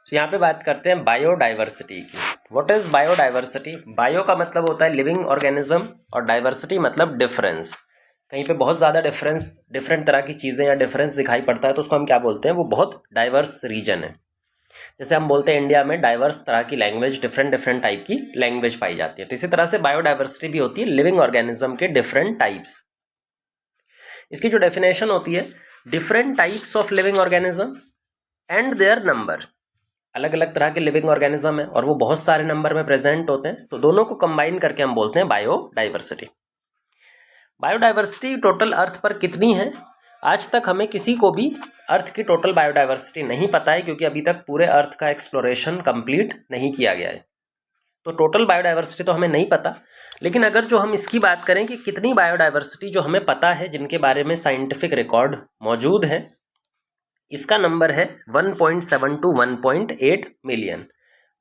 तो यहाँ पे बात करते हैं बायोडाइवर्सिटी की। What is biodiversity? बायो का मतलब होता है लिविंग ऑर्गेनिज्म और डाइवर्सिटी मतलब डिफरेंस। कहीं पे बहुत ज़्यादा डिफरेंट तरह की चीज़ें या डिफरेंस दिखाई पड़ता है तो उसको हम क्या बोलते हैं? वो बहुत डाइवर्स रीजन है। जैसे हम बोलते हैं इंडिया में डाइवर्स तरह की लैंग्वेज, डिफरेंट टाइप की लैंग्वेज पाई जाती है, तो इसी तरह से बायोडाइवर्सिटी भी होती है लिविंग ऑर्गेनिज्म के डिफरेंट टाइप्स। इसकी जो डेफिनेशन होती है, different types of living organism and their number. अलग अलग तरह के लिविंग ऑर्गेनिज्म है और वो बहुत सारे नंबर में प्रेजेंट होते हैं, तो दोनों को कंबाइन करके हम बोलते हैं बायोडाइवर्सिटी। बायोडाइवर्सिटी टोटल अर्थ पर कितनी है? आज तक हमें किसी को भी अर्थ की टोटल बायोडाइवर्सिटी नहीं पता है, क्योंकि अभी तक पूरे अर्थ का एक्सप्लोरेशन कंप्लीट नहीं किया गया है। तो टोटल बायोडाइवर्सिटी तो हमें नहीं पता, लेकिन अगर जो हम इसकी बात करें कि कितनी बायोडाइवर्सिटी जो हमें पता है, जिनके बारे में साइंटिफिक रिकॉर्ड मौजूद है, इसका नंबर है 1.7 to 1.8 मिलियन,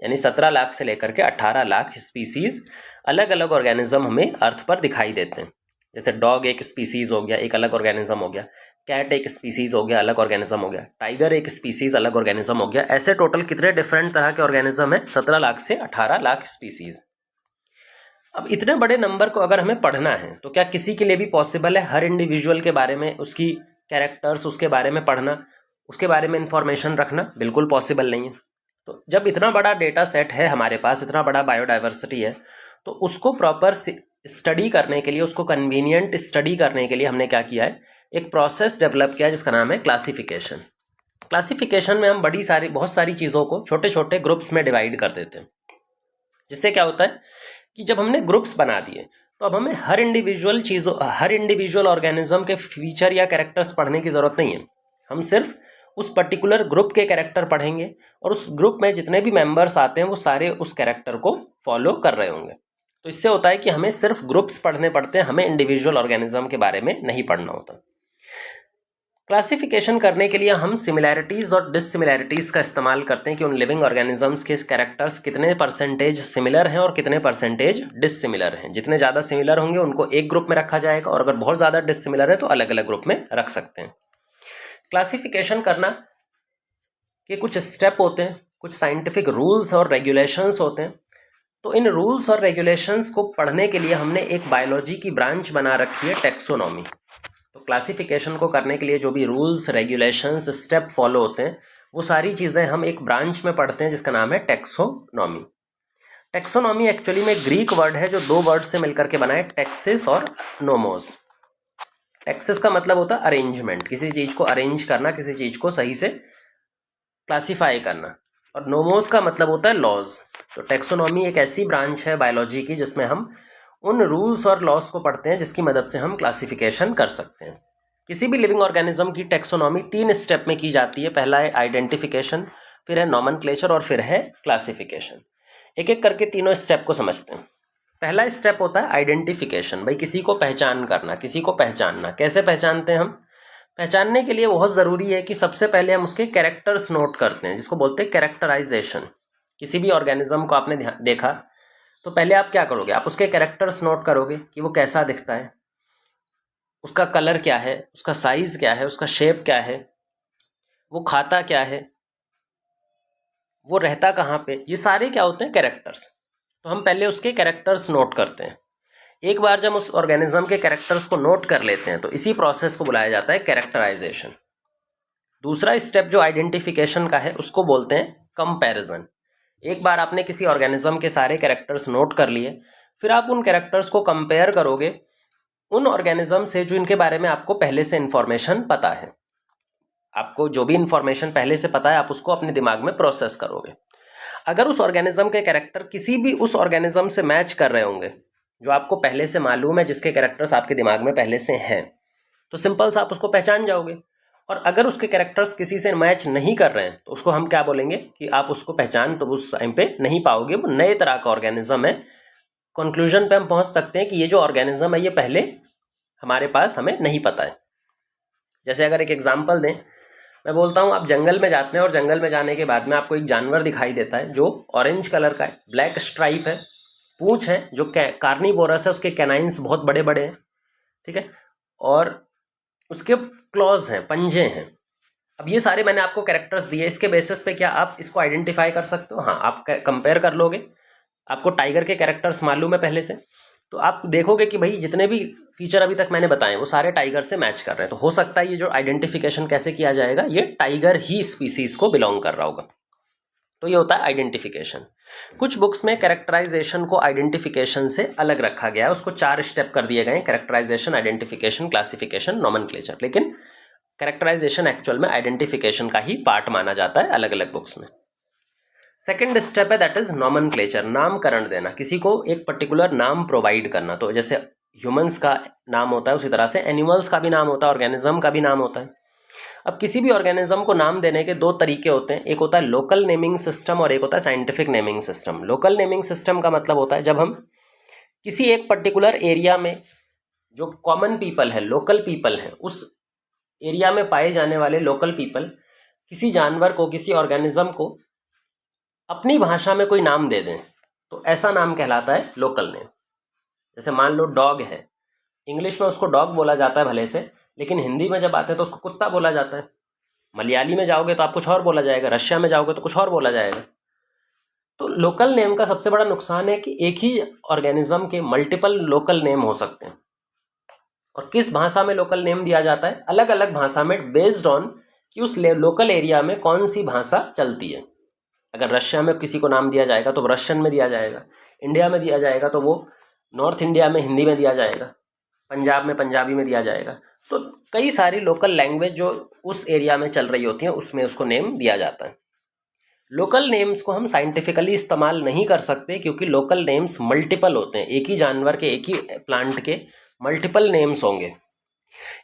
यानी 17 लाख से लेकर के 18 लाख स्पीसीज अलग अलग ऑर्गेनिज्म हमें अर्थ पर दिखाई देते हैं। जैसे डॉग एक स्पीसीज हो गया, एक अलग ऑर्गेनिज्म हो गया, कैट एक स्पीसीज हो गया, अलग ऑर्गेनिज्म हो गया, टाइगर एक स्पीसीज अलग ऑर्गेनिज्म हो गया। ऐसे टोटल कितने डिफरेंट तरह के ऑर्गेनिज्म है? 17 लाख से 18 लाख स्पीसीज। अब इतने बड़े नंबर को अगर हमें पढ़ना है तो क्या किसी के लिए भी पॉसिबल है हर इंडिविजुअल के बारे में, उसकी कैरेक्टर्स, उसके बारे में पढ़ना, उसके बारे में इंफॉर्मेशन रखना? बिल्कुल पॉसिबल नहीं है। तो जब इतना बड़ा डेटा सेट है हमारे पास, इतना बड़ा बायोडाइवर्सिटी है, तो उसको प्रॉपर स्टडी करने के लिए, उसको कन्वीनियंट स्टडी करने के लिए हमने क्या किया है? एक प्रोसेस डेवलप किया जिसका नाम है क्लासिफिकेशन। क्लासिफिकेशन में हम बहुत सारी चीज़ों को छोटे छोटे ग्रुप्स में डिवाइड कर देते हैं, जिससे क्या होता है कि जब हमने ग्रुप्स बना दिए तो अब हमें हर इंडिविजुअल ऑर्गेनिज्म के फीचर या कैरेक्टर्स पढ़ने की ज़रूरत नहीं है। हम सिर्फ उस पर्टिकुलर ग्रुप के कैरेक्टर पढ़ेंगे और उस ग्रुप में जितने भी मेंबर्स आते हैं वो सारे उस कैरेक्टर को फॉलो कर रहे होंगे। तो इससे होता है कि हमें सिर्फ ग्रुप्स पढ़ने पड़ते हैं, हमें इंडिविजुअल ऑर्गेनिज्म के बारे में नहीं पढ़ना होता। क्लासिफिकेशन करने के लिए हम सिमिलैरिटीज़ और डिससिमिलैरिटीज़ का इस्तेमाल करते हैं कि उन लिविंग ऑर्गेनिजम्स के कैरेक्टर्स कितने परसेंटेज सिमिलर हैं और कितने परसेंटेज डिससिमिलर हैं। जितने ज़्यादा सिमिलर होंगे उनको एक ग्रुप में रखा जाएगा, और अगर बहुत ज़्यादा डिससिमिलर है तो अलग अलग ग्रुप में रख सकते हैं। क्लासिफिकेशन करना के कुछ स्टेप होते हैं, कुछ साइंटिफिक रूल्स और रेगुलेशंस होते हैं। तो इन रूल्स और रेगुलेशंस को पढ़ने के लिए हमने एक बायोलॉजी की ब्रांच बना रखी है, टैक्सोनॉमी। तो क्लासिफिकेशन को करने के लिए जो भी रूल्स, रेगुलेशंस, स्टेप फॉलो होते हैं, वो सारी चीज़ें हम एक ब्रांच में पढ़ते हैं जिसका नाम है टैक्सोनॉमी। टैक्सोनॉमी एक्चुअली में ग्रीक वर्ड है जो दो वर्ड से मिलकर के बना है, टैक्सिस और नोमोस। टैक्सिस का मतलब होता है अरेंजमेंट, किसी चीज़ को अरेंज करना, किसी चीज़ को सही से क्लासीफाई करना, और नोमोस का मतलब होता है लॉज। तो टैक्सोनॉमी एक ऐसी ब्रांच है बायोलॉजी की जिसमें हम उन रूल्स और लॉज को पढ़ते हैं जिसकी मदद से हम क्लासिफिकेशन कर सकते हैं। किसी भी लिविंग ऑर्गेनिज्म की टैक्सोनॉमी 3 स्टेप में की जाती है। पहला है आइडेंटिफिकेशन, फिर है नॉमेनक्लेचर और फिर है क्लासिफिकेशन। एक एक करके तीनों स्टेप को समझते हैं। पहला स्टेप होता है आइडेंटिफिकेशन। भाई किसी को पहचान करना, किसी को पहचानना। कैसे पहचानते हैं हम? पहचानने के लिए बहुत ज़रूरी है कि सबसे पहले हम उसके कैरेक्टर्स नोट करते हैं, जिसको बोलते हैं कैरेक्टराइजेशन। किसी भी ऑर्गेनिज्म को आपने देखा तो पहले आप क्या करोगे? आप उसके कैरेक्टर्स नोट करोगे कि वो कैसा दिखता है, उसका कलर क्या है, उसका साइज़ क्या है, उसका शेप क्या है, वो खाता क्या है, वो रहता कहाँ पे। ये सारे क्या होते हैं? कैरेक्टर्स। तो हम पहले उसके कैरेक्टर्स नोट करते हैं। एक बार जब उस ऑर्गेनिज्म के कैरेक्टर्स को नोट कर लेते हैं तो इसी प्रोसेस को बुलाया जाता है कैरेक्टराइजेशन। दूसरा स्टेप जो आइडेंटिफिकेशन का है उसको बोलते हैं कंपैरिजन। एक बार आपने किसी ऑर्गेनिज्म के सारे कैरेक्टर्स नोट कर लिए, फिर आप उन कैरेक्टर्स को कंपेयर करोगे उन ऑर्गेनिज्म से जो इनके बारे में आपको पहले से इन्फॉर्मेशन पता है। आपको जो भी इन्फॉर्मेशन पहले से पता है आप उसको अपने दिमाग में प्रोसेस करोगे। अगर उस ऑर्गेनिज्म के कैरेक्टर किसी भी उस ऑर्गेनिज्म से मैच कर रहे होंगे जो आपको पहले से मालूम है, जिसके कैरेक्टर्स आपके दिमाग में पहले से हैं, तो सिंपल सा आप उसको पहचान जाओगे। और अगर उसके कैरेक्टर्स किसी से मैच नहीं कर रहे हैं तो उसको हम क्या बोलेंगे कि आप उसको पहचान तो उस टाइम पे नहीं पाओगे, वो नए तरह का ऑर्गेनिज्म है। कंक्लूजन पे हम पहुंच सकते हैं कि ये जो ऑर्गेनिज्म है ये पहले हमारे पास हमें नहीं पता है। जैसे अगर एक एग्जांपल दें, मैं बोलता हूँ आप जंगल में जाते हैं और जंगल में जाने के बाद में आपको एक जानवर दिखाई देता है जो ऑरेंज कलर का है, ब्लैक स्ट्राइप है, पूंछ है, जो कार्निवोरस है, उसके कैनाइंस बहुत बड़े बड़े हैं, ठीक है, और उसके क्लॉज हैं, पंजे हैं। अब ये सारे मैंने आपको कैरेक्टर्स दिए, इसके बेसिस पे क्या आप इसको आइडेंटिफाई कर सकते हो? हाँ, आप कंपेयर कर लोगे, आपको टाइगर के कैरेक्टर्स मालूम है पहले से, तो आप देखोगे कि भाई जितने भी फीचर अभी तक मैंने बताए वो सारे टाइगर से मैच कर रहे हैं। तो हो सकता है ये जो आइडेंटिफिकेशन कैसे किया जाएगा, ये टाइगर ही स्पीसीज को बिलोंग कर रहा होगा। तो ये होता है आइडेंटिफिकेशन। कुछ बुक्स में कैरेक्टराइजेशन को आइडेंटिफिकेशन से अलग रखा गया है, उसको 4 स्टेप कर दिए गए, कैरेक्टराइजेशन, आइडेंटिफिकेशन, क्लासिफिकेशन, नोमेनक्लेचर। लेकिन कैरेक्टराइजेशन एक्चुअल में आइडेंटिफिकेशन का ही पार्ट माना जाता है अलग अलग बुक्स में। सेकेंड स्टेप है दैट इज नोमेनक्लेचर, नामकरण देना, किसी को एक पर्टिकुलर नाम प्रोवाइड करना। तो जैसे ह्यूमंस का नाम होता है उसी तरह से एनिमल्स का भी नाम होता है, ऑर्गेनिज्म का भी नाम होता है। अब किसी भी ऑर्गेनिज्म को नाम देने के 2 तरीके होते हैं, एक होता है लोकल नेमिंग सिस्टम और एक होता है scientific naming system. Local naming system का मतलब होता है जब हम किसी एक पर्टिकुलर एरिया में जो कॉमन पीपल है, लोकल पीपल है, उस एरिया में पाए जाने वाले लोकल पीपल किसी जानवर को, किसी ऑर्गेनिज्म को अपनी भाषा में कोई नाम दे दें, तो ऐसा नाम कहलाता है लोकल नेम। जैसे मान लो डॉग है, इंग्लिश में उसको डॉग बोला जाता है भले से, लेकिन हिंदी में जब आते हैं तो उसको कुत्ता बोला जाता है। मलयाली में जाओगे तो आप कुछ और बोला जाएगा, रशिया में जाओगे तो कुछ और बोला जाएगा। तो लोकल नेम का सबसे बड़ा नुकसान है कि एक ही ऑर्गेनिज्म के मल्टीपल लोकल नेम हो सकते हैं। और किस भाषा में लोकल नेम दिया जाता है? अलग अलग भाषा में, बेस्ड ऑन कि उस लोकल एरिया में कौन सी भाषा चलती है। अगर रशिया में किसी को नाम दिया जाएगा तो रशियन में दिया जाएगा, इंडिया में दिया जाएगा तो वो नॉर्थ इंडिया में हिंदी में दिया जाएगा, पंजाब में पंजाबी में दिया जाएगा। तो कई सारी लोकल लैंग्वेज जो उस एरिया में चल रही होती हैं उसमें उसको नेम दिया जाता है। लोकल नेम्स को हम साइंटिफिकली इस्तेमाल नहीं कर सकते क्योंकि लोकल नेम्स मल्टीपल होते हैं, एक ही जानवर के, एक ही प्लांट के मल्टीपल नेम्स होंगे।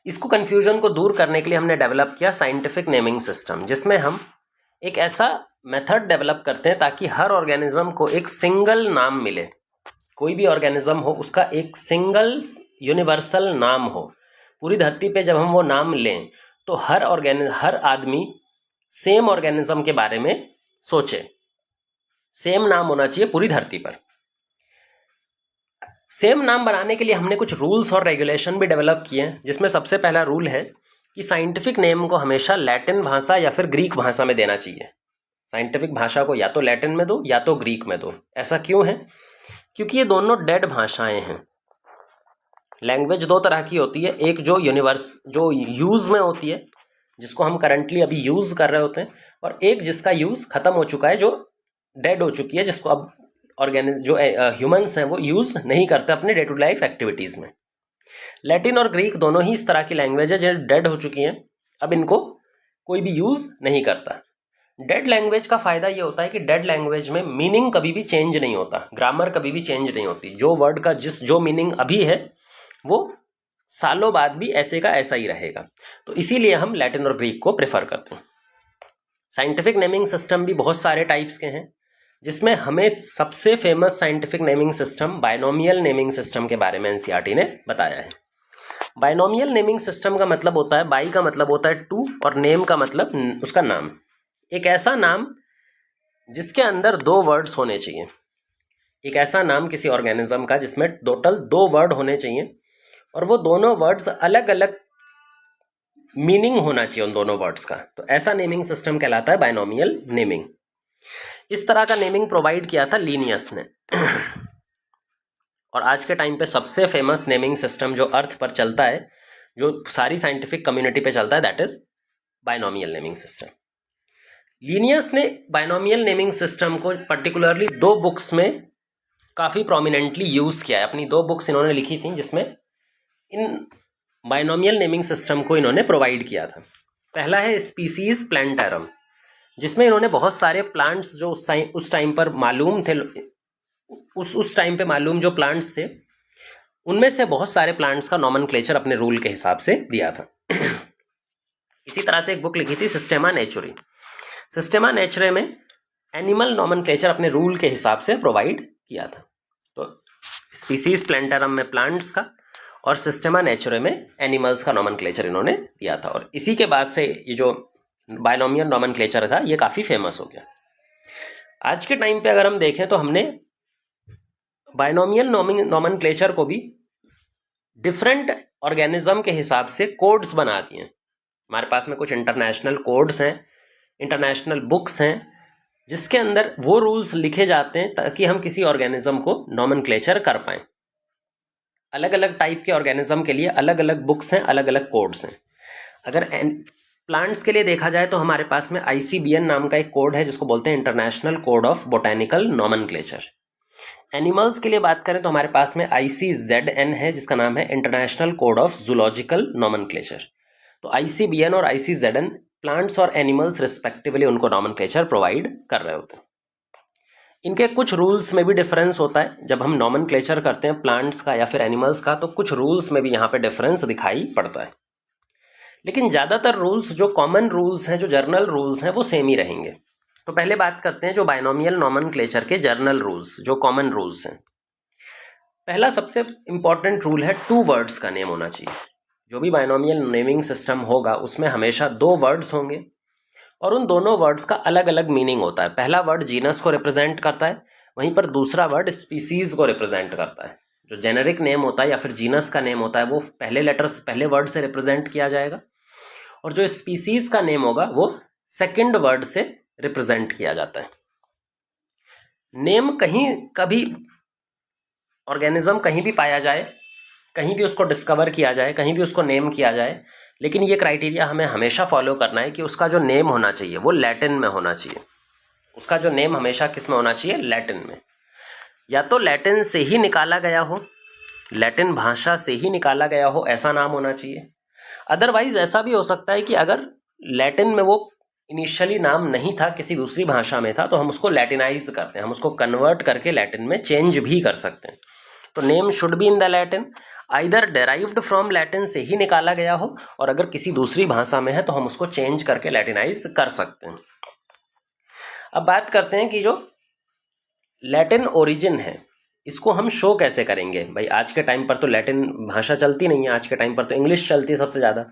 इसको कन्फ्यूजन को दूर करने के लिए हमने डेवलप किया साइंटिफिक नेमिंग सिस्टम, जिसमें हम एक ऐसा मेथड डेवलप करते हैं ताकि हर ऑर्गेनिज्म को एक सिंगल नाम मिले। कोई भी ऑर्गेनिज्म हो उसका एक सिंगल यूनिवर्सल नाम हो। पूरी धरती पे जब हम वो नाम लें तो हर आदमी सेम ऑर्गेनिज्म के बारे में सोचे, सेम नाम होना चाहिए पूरी धरती पर। सेम नाम बनाने के लिए हमने कुछ रूल्स और रेगुलेशन भी डेवलप किए हैं, जिसमें सबसे पहला रूल है कि साइंटिफिक नेम को हमेशा लैटिन भाषा या फिर ग्रीक भाषा में देना चाहिए। साइंटिफिक भाषा को या तो लैटिन में दो या तो ग्रीक में दो। ऐसा क्यों है? क्योंकि ये दोनों डेड भाषाएं हैं। लैंग्वेज 2 तरह की होती है, एक जो जो यूज़ में होती है, जिसको हम करंटली अभी यूज़ कर रहे होते हैं, और एक जिसका यूज़ ख़त्म हो चुका है, जो डेड हो चुकी है, जिसको अब जो ह्यूमंस हैं वो यूज़ नहीं करते अपने डे टू लाइफ एक्टिविटीज़ में। लैटिन और ग्रीक दोनों ही इस तरह की लैंग्वेज है जो डेड हो चुकी हैं, अब इनको कोई भी यूज़ नहीं करता। डेड लैंग्वेज का फ़ायदा ये होता है कि डेड लैंग्वेज में मीनिंग कभी भी चेंज नहीं होता, ग्रामर कभी भी चेंज नहीं होती। जो वर्ड का जो मीनिंग अभी है वो सालों बाद भी ऐसे का ऐसा ही रहेगा। तो इसीलिए हम लैटिन और ग्रीक को प्रेफर करते हैं। साइंटिफिक नेमिंग सिस्टम भी बहुत सारे टाइप्स के हैं, जिसमें हमें सबसे famous scientific naming system binomial naming system के बारे में एनसीईआरटी ने बताया है। बायनोमियल नेमिंग सिस्टम का मतलब होता है, बाई का मतलब होता है 2 और नेम का मतलब उसका नाम। एक ऐसा नाम जिसके अंदर 2 वर्ड्स होने चाहिए। एक ऐसा नाम किसी ऑर्गेनिज्म का जिसमें टोटल 2 वर्ड होने चाहिए और वो दोनों वर्ड्स अलग अलग मीनिंग होना चाहिए उन दोनों वर्ड्स का। तो ऐसा नेमिंग सिस्टम कहलाता है बायनोमियल नेमिंग। इस तरह का नेमिंग प्रोवाइड किया था लीनियस ने। और आज के टाइम पे सबसे फेमस नेमिंग सिस्टम जो अर्थ पर चलता है, जो सारी साइंटिफिक कम्युनिटी पे चलता है, that is binomial naming system. Linnaeus ने बायनोमियल नेमिंग सिस्टम को पर्टिकुलरली 2 बुक्स में काफ़ी प्रोमिनेंटली यूज़ किया है। अपनी 2 बुक्स इन्होंने लिखी थी जिसमें इन बायनोमियल नेमिंग सिस्टम को इन्होंने प्रोवाइड किया था। पहला है स्पीसीज प्लांटरम, जिसमें इन्होंने बहुत सारे प्लांट्स जो उस टाइम पर मालूम थे, उस टाइम पे मालूम जो प्लांट्स थे, उनमें से बहुत सारे प्लांट्स का नॉमेनक्लेचर अपने रूल के हिसाब से दिया था। इसी तरह से एक बुक लिखी थी सिस्टेमा नेचुरी। सिस्टेमा नेचुरे में एनिमल नॉमेनक्लेचर अपने रूल के हिसाब से प्रोवाइड किया था। तो स्पीसीज प्लांटरम में प्लांट्स का और सिस्टेमा नेचुरे में एनिमल्स का नॉमेनक्लेचर इन्होंने दिया था। और इसी के बाद से ये जो बायनोमियल नॉमेनक्लेचर था ये काफ़ी फेमस हो गया। आज के टाइम पे अगर हम देखें तो हमने बायनोमियल नॉमेनक्लेचर को भी डिफरेंट ऑर्गेनिज्म के हिसाब से कोड्स बना दिए। हमारे पास में कुछ इंटरनेशनल कोड्स हैं, इंटरनेशनल बुक्स हैं, जिसके अंदर वो रूल्स लिखे जाते हैं ताकि हम किसी ऑर्गेनिज्म को नॉमेनक्लेचर कर पाएं। अलग अलग टाइप के ऑर्गेनिज्म के लिए अलग अलग बुक्स हैं, अलग अलग कोड्स हैं। अगर प्लांट्स के लिए देखा जाए तो हमारे पास में ICBN नाम का एक कोड है जिसको बोलते हैं international code of botanical nomenclature. Animals के लिए बात करें तो हमारे पास में ICZN है जिसका नाम है international code of zoological nomenclature. तो ICBN और ICZN प्लांट्स और एनिमल्स रिस्पेक्टिवली उनको नॉमेनक्लेचर प्रोवाइड कर रहे होते हैं। इनके कुछ रूल्स में भी डिफरेंस होता है। जब हम नॉमेनक्लेचर करते हैं प्लांट्स का या फिर एनिमल्स का तो कुछ रूल्स में भी यहाँ पे डिफरेंस दिखाई पड़ता है, लेकिन ज़्यादातर रूल्स जो कॉमन रूल्स हैं, जो जर्नल रूल्स हैं, वो सेम ही रहेंगे। तो पहले बात करते हैं जो बाइनोमियल नॉमेनक्लेचर के जर्नल रूल्स, जो कॉमन रूल्स हैं। पहला सबसे इंपॉर्टेंट रूल है 2 वर्ड्स का नेम होना चाहिए। जो भी बाइनोमियल नेमिंग सिस्टम होगा उसमें हमेशा 2 वर्ड्स होंगे और उन दोनों वर्ड्स का अलग अलग मीनिंग होता है। पहला वर्ड जीनस को रिप्रेजेंट करता है, वहीं पर दूसरा वर्ड स्पीसीज को रिप्रेजेंट करता है। जो जेनेरिक नेम होता है या फिर जीनस का नेम होता है वो पहले वर्ड से रिप्रेजेंट किया जाएगा और जो स्पीसीज का नेम होगा वो सेकंड वर्ड से रिप्रेजेंट किया जाता है। नेम कहीं कभी ऑर्गेनिज्म कहीं भी पाया जाए, कहीं भी उसको डिस्कवर किया जाए, कहीं भी उसको नेम किया जाए, लेकिन ये क्राइटेरिया हमें हमेशा फॉलो करना है कि उसका जो नेम होना चाहिए वो लैटिन में होना चाहिए। उसका जो नेम हमेशा किस में होना चाहिए? लैटिन में। या तो लैटिन से ही निकाला गया हो, लैटिन भाषा से ही निकाला गया हो, ऐसा नाम होना चाहिए। अदरवाइज ऐसा भी हो सकता है कि अगर लैटिन में वो इनिशियली नाम नहीं था, किसी दूसरी भाषा में था, तो हम उसको लैटिनाइज करते हैं, हम उसको कन्वर्ट करके लैटिन में चेंज भी कर सकते हैं। तो name should be in the Latin, either derived from Latin से ही निकाला गया हो, और अगर किसी दूसरी भाषा में है तो हम उसको चेंज करके लैटिनाइज कर सकते हैं। अब बात करते हैं कि जो लैटिन ओरिजिन है इसको हम शो कैसे करेंगे। भाई आज के टाइम पर तो लैटिन भाषा चलती नहीं है, आज के टाइम पर तो इंग्लिश चलती है सबसे ज़्यादा।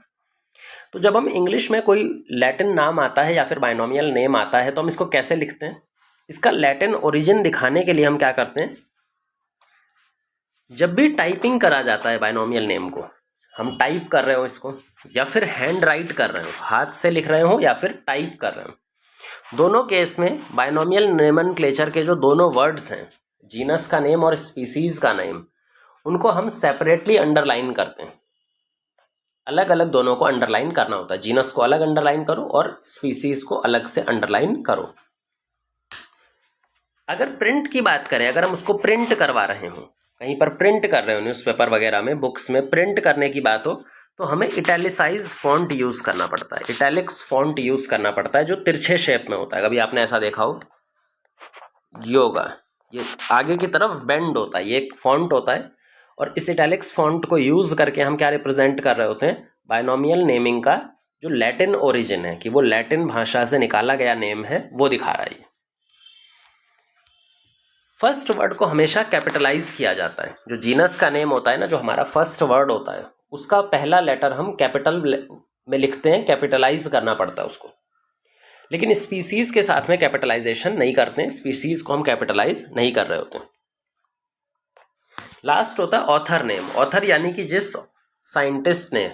तो जब हम इंग्लिश में कोई लैटिन नाम आता है या फिर बाइनोमियल नेम आता है तो हम इसको कैसे लिखते हैं? इसका लैटिन ओरिजिन दिखाने के लिए हम क्या करते हैं, जब भी टाइपिंग करा जाता है बाइनोमियल नेम को, हम टाइप कर रहे हो इसको या फिर हैंड राइट कर रहे हो, हाथ से लिख रहे हो या फिर टाइप कर रहे हो, दोनों केस में बाइनोमियल नोमेनक्लेचर के जो दोनों वर्ड्स हैं, जीनस का नेम और स्पीसीज का नेम, उनको हम सेपरेटली अंडरलाइन करते हैं। अलग अलग दोनों को अंडरलाइन करना होता है। जीनस को अलग अंडरलाइन करो और स्पीसीज को अलग से अंडरलाइन करो। अगर प्रिंट की बात करें, अगर हम उसको प्रिंट करवा रहे हो, कहीं पर प्रिंट कर रहे हो, न्यूज़पेपर वगैरह में, बुक्स में प्रिंट करने की बात हो, तो हमें इटैलिसाइज फॉन्ट यूज़ करना पड़ता है, इटैलिक्स फॉन्ट यूज़ करना पड़ता है, जो तिरछे शेप में होता है। कभी आपने ऐसा देखा हो, योगा, ये आगे की तरफ बेंड होता है, ये एक फॉन्ट होता है, और इस इटैलिक्स फॉन्ट को यूज़ करके हम क्या रिप्रेजेंट कर रहे होते हैं? बाइनोमियल नेमिंग का जो लैटिन ओरिजिन है, कि वो लैटिन भाषा से निकाला गया नेम है, वो दिखा रहा है। फर्स्ट वर्ड को हमेशा कैपिटलाइज किया जाता है। जो जीनस का नेम होता है ना, जो हमारा फर्स्ट वर्ड होता है, उसका पहला लेटर हम कैपिटल में लिखते हैं, कैपिटलाइज करना पड़ता है उसको। लेकिन स्पीसीज के साथ में कैपिटलाइजेशन नहीं करते हैं, स्पीसीज को हम कैपिटलाइज नहीं कर रहे होते हैं। लास्ट होता है ऑथर नेम। ऑथर यानी कि जिस साइंटिस्ट ने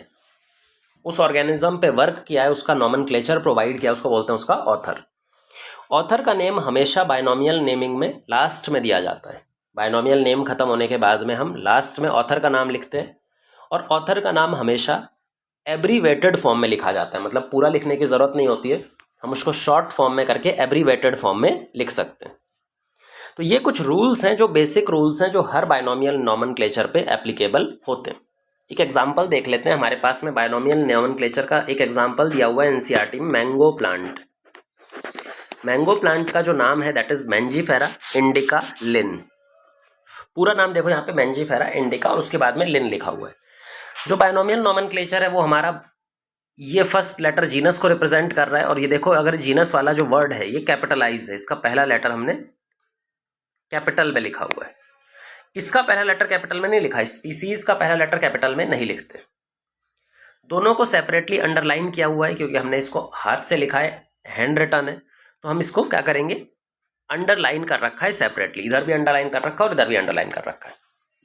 उस ऑर्गेनिज्म पे वर्क किया है, उसका नॉमेनक्लेचर प्रोवाइड किया, उसको बोलते हैं उसका ऑथर। ऑथर का नेम हमेशा बाइनोमियल नेमिंग में लास्ट में दिया जाता है। बाइनोमियल नेम खत्म होने के बाद में हम लास्ट में ऑथर का नाम लिखते हैं, और ऑथर का नाम हमेशा एब्रीवेटेड फॉर्म में लिखा जाता है। मतलब पूरा लिखने की ज़रूरत नहीं होती है, हम उसको शॉर्ट फॉर्म में करके एब्रीवेटेड फॉर्म में लिख सकते हैं। तो ये कुछ रूल्स हैं, जो बेसिक रूल्स हैं, जो हर बाइनोमियल नॉमेनक्लेचर पे एप्लीकेबल होते हैं। एक एग्जांपल देख लेते हैं। हमारे पास में बाइनोमियल नॉमेनक्लेचर का एक एग्जांपल दिया हुआ है एनसीईआरटी में, मैंगो प्लांट। मैंगो प्लांट का जो नाम है दैट इज मैंजीफेरा इंडिका लिन। पूरा नाम देखो यहाँ पे, मैंजीफेरा इंडिका और उसके बाद में लिन लिखा हुआ है। जो बाइनोमियल नॉमेनक्लेचर है वो हमारा ये फर्स्ट लेटर जीनस को रिप्रेजेंट कर रहा है, और ये देखो अगर जीनस वाला जो वर्ड है ये कैपिटलाइज है, इसका पहला लेटर हमने कैपिटल में लिखा हुआ है। इसका पहला लेटर कैपिटल में नहीं लिखा है, स्पीसीज का पहला लेटर कैपिटल में नहीं लिखते। दोनों को सेपरेटली अंडरलाइन किया हुआ है, क्योंकि हमने इसको हाथ से लिखा है, हैंड रिटन है, तो हम इसको क्या करेंगे? अंडरलाइन कर रखा है सेपरेटली। इधर भी अंडरलाइन कर रखा है और इधर भी अंडरलाइन कर रखा है।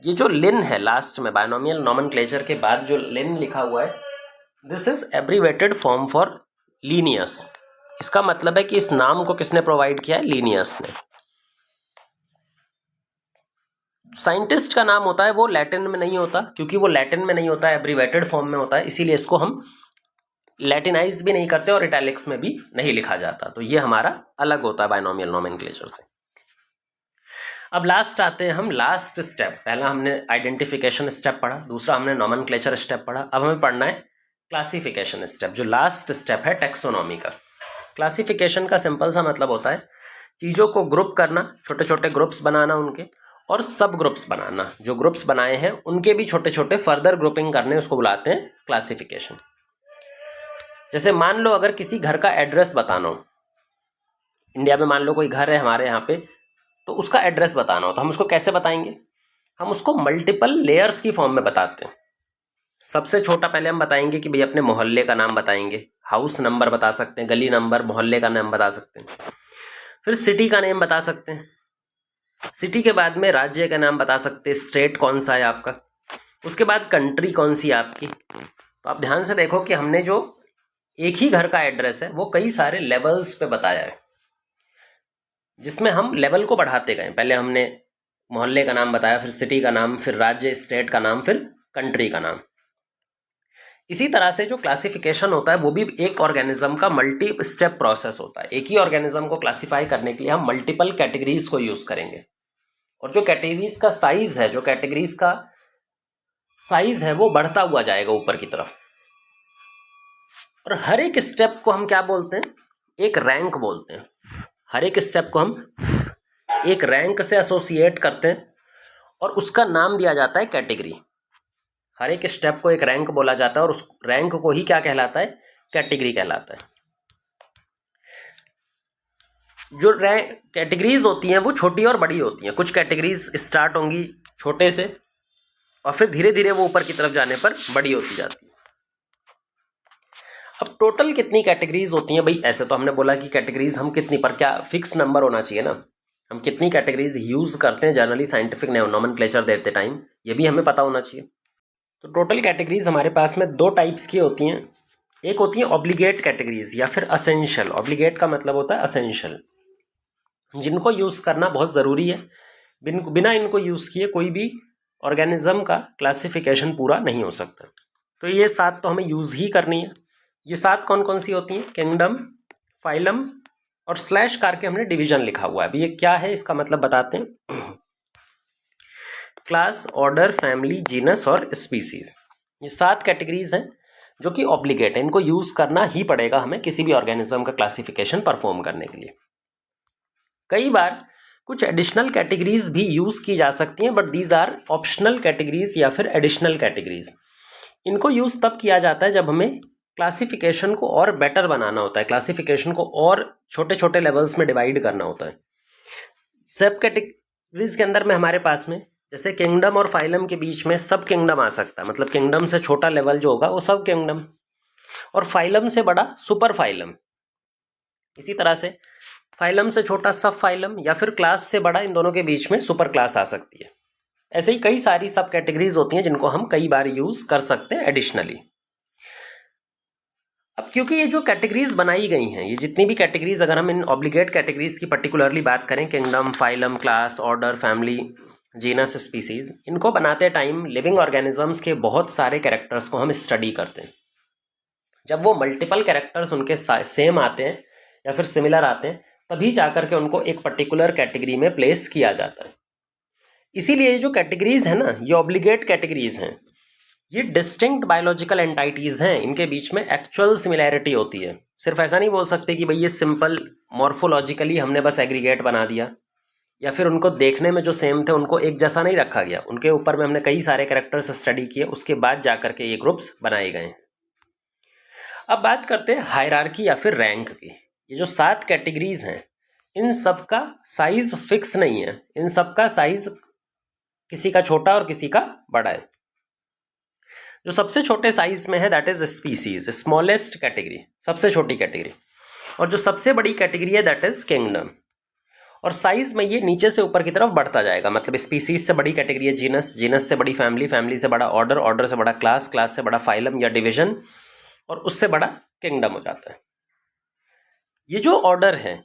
ये जो लिन है लास्ट में, बाइनोमियल नॉमेनक्लेचर के बाद जो लिन लिखा हुआ है, this is abbreviated form for Linnaeus. इसका मतलब है कि इस नाम को किसने प्रोवाइड किया है? लीनियस ने। साइंटिस्ट का नाम होता है वो लैटिन में नहीं होता, क्योंकि वो लैटिन में नहीं होता है, एब्रीवेटेड फॉर्म में होता है, इसीलिए इसको हम लैटिनाइज भी नहीं करते और इटैलिक्स में भी नहीं लिखा जाता। तो ये हमारा अलग होता है बायनोमियल नोमेनक्लेचर से। अब लास्ट आते हैं हम, लास्ट स्टेप। पहला हमने आइडेंटिफिकेशन स्टेप पढ़ा, दूसरा हमने नोमेनक्लेचर स्टेप पढ़ा, अब हमें पढ़ना है क्लासिफिकेशन स्टेप, जो लास्ट स्टेप है टैक्सोनॉमी का। क्लासिफिकेशन का सिंपल सा मतलब होता है चीज़ों को ग्रुप करना, छोटे छोटे ग्रुप्स बनाना उनके, और सब ग्रुप्स बनाना। जो ग्रुप्स बनाए हैं उनके भी छोटे छोटे फर्दर ग्रुपिंग करने, उसको बुलाते हैं क्लासिफिकेशन। जैसे मान लो अगर किसी घर का एड्रेस बताना हो, इंडिया में मान लो कोई घर है हमारे यहाँ पे, तो उसका एड्रेस बताना हो तो हम उसको कैसे बताएंगे? हम उसको मल्टीपल लेयर्स की फॉर्म में बताते हैं। सबसे छोटा पहले हम बताएंगे कि भाई अपने मोहल्ले का नाम बताएंगे, हाउस नंबर बता सकते हैं, गली नंबर, मोहल्ले का नाम बता सकते हैं। फिर सिटी का नेम बता सकते हैं। सिटी के बाद में राज्य का नाम बता सकते हैं, स्टेट कौन सा है आपका। उसके बाद कंट्री कौन सी है आपकी। तो आप ध्यान से देखो कि हमने जो एक ही घर का एड्रेस है वो कई सारे लेवल्स पे बताया है, जिसमें हम लेवल को बढ़ाते गए। पहले हमने मोहल्ले का नाम बताया, फिर सिटी का नाम, फिर राज्य स्टेट का नाम, फिर कंट्री का नाम। इसी तरह से जो क्लासिफिकेशन होता है वो भी एक ऑर्गेनिज्म का मल्टी स्टेप प्रोसेस होता है। एक ही ऑर्गेनिज्म को क्लासिफाई करने के लिए हम मल्टीपल कैटेगरीज को यूज करेंगे, और जो कैटेगरीज का साइज है, वो बढ़ता हुआ जाएगा ऊपर की तरफ। और हर एक स्टेप को हम क्या बोलते हैं? एक रैंक बोलते हैं। हर एक स्टेप को हम एक रैंक से एसोसिएट करते हैं और उसका नाम दिया जाता है कैटेगरी। हर एक स्टेप को एक रैंक बोला जाता है और उस रैंक को ही क्या कहलाता है? कैटेगरी कहलाता है। जो कैटेगरीज होती हैं वो छोटी और बड़ी होती हैं। कुछ कैटेगरीज स्टार्ट होंगी छोटे से और फिर धीरे धीरे वो ऊपर की तरफ जाने पर बड़ी होती जाती है। अब टोटल कितनी कैटेगरीज होती हैं भाई? ऐसे तो हमने बोला कि कैटेगरीज हम कितनी, पर क्या फिक्स नंबर होना चाहिए ना? हम कितनी कैटेगरीज यूज करते हैं जनरली साइंटिफिक नोमेनक्लेचर देते टाइम, ये भी हमें पता होना चाहिए। तो टोटल कैटेगरीज हमारे पास में दो टाइप्स की होती हैं। एक होती है ऑब्लिगेट कैटेगरीज या फिर असेंशियल। ऑब्लिगेट का मतलब होता है असेंशियल, जिनको यूज करना बहुत ज़रूरी है। बिना इनको यूज किए कोई भी ऑर्गेनिज्म का क्लासिफिकेशन पूरा नहीं हो सकता। तो ये 7 तो हमें यूज ही करनी है। ये 7 कौन कौन सी होती हैं? किंगडम, फाइलम और स्लैश करके हमने डिवीजन लिखा हुआ है। अभी ये क्या है इसका मतलब बताते हैं। क्लास, ऑर्डर, फैमिली, जीनस और स्पीसीज, ये 7 कैटेगरीज हैं जो कि ऑब्लिगेट है। इनको यूज करना ही पड़ेगा हमें किसी भी ऑर्गेनिज्म का क्लासिफिकेशन परफॉर्म करने के लिए। कई बार कुछ एडिशनल कैटेगरीज भी यूज की जा सकती हैं, but these are optional categories या फिर एडिशनल कैटेगरीज। इनको यूज तब किया जाता है जब हमें क्लासिफिकेशन को और बेटर बनाना होता है, क्लासिफिकेशन को और छोटे छोटे लेवल्स में डिवाइड करना होता है। सब कैटेगरीज के अंदर में हमारे पास में जैसे किंगडम और फाइलम के बीच में सब किंगडम आ सकता है, मतलब किंगडम से छोटा लेवल जो होगा वो सब किंगडम, और फाइलम से बड़ा सुपर फाइलम। इसी तरह से फाइलम से छोटा सब फाइलम, या फिर क्लास से बड़ा, इन दोनों के बीच में सुपर क्लास आ सकती है। ऐसे ही कई सारी सब कैटेगरीज होती हैं जिनको हम कई बार यूज कर सकते हैं एडिशनली। अब क्योंकि ये जो कैटेगरीज बनाई गई हैं, ये जितनी भी कैटेगरीज, अगर हम इन ऑब्लिगेट कैटेगरीज की पर्टिकुलरली बात करें, kingdom, phylum, class, order, family, genus, species, इनको बनाते टाइम लिविंग ऑर्गेनिजम्स के बहुत सारे कैरेक्टर्स को हम स्टडी करते हैं। जब वो मल्टीपल कैरेक्टर्स उनके सेम आते हैं या फिर सिमिलर आते हैं, तभी जाकर के उनको एक पर्टिकुलर कैटेगरी में प्लेस किया जाता है। इसीलिए जो कैटेगरीज है ना, ये ऑब्लिगेट कैटेगरीज हैं, ये डिस्टिंक्ट बायोलॉजिकल एंटाइटीज हैं। इनके बीच में एक्चुअल सिमिलैरिटी होती है। सिर्फ ऐसा नहीं बोल सकते कि भाई ये सिंपल मॉर्फोलॉजिकली हमने बस एग्रीगेट बना दिया, या फिर उनको देखने में जो सेम थे उनको एक जैसा नहीं रखा गया, उनके ऊपर में हमने कई सारे कैरेक्टर्स स्टडी किए, उसके बाद जाकर के ये ग्रुप्स बनाए गए। अब बात करते हैं हायरार्की या फिर रैंक की। ये जो 7 कैटेगरीज हैं, इन सब का साइज फिक्स नहीं है। इन सब का साइज किसी का छोटा और किसी का बड़ा है। जो सबसे छोटे साइज में है that is species, smallest category, सबसे छोटी कैटेगरी। और जो सबसे बड़ी कैटेगरी है दैट इज किंगडम। और साइज में ये नीचे से ऊपर की तरफ बढ़ता जाएगा, मतलब स्पीसीज से बड़ी कैटेगरी है जीनस, जीनस से बड़ी फैमिली, फैमिली से बड़ा ऑर्डर, ऑर्डर से बड़ा क्लास, क्लास से बड़ा फाइलम या डिवीजन, और उससे बड़ा किंगडम हो जाता है। ये जो ऑर्डर है,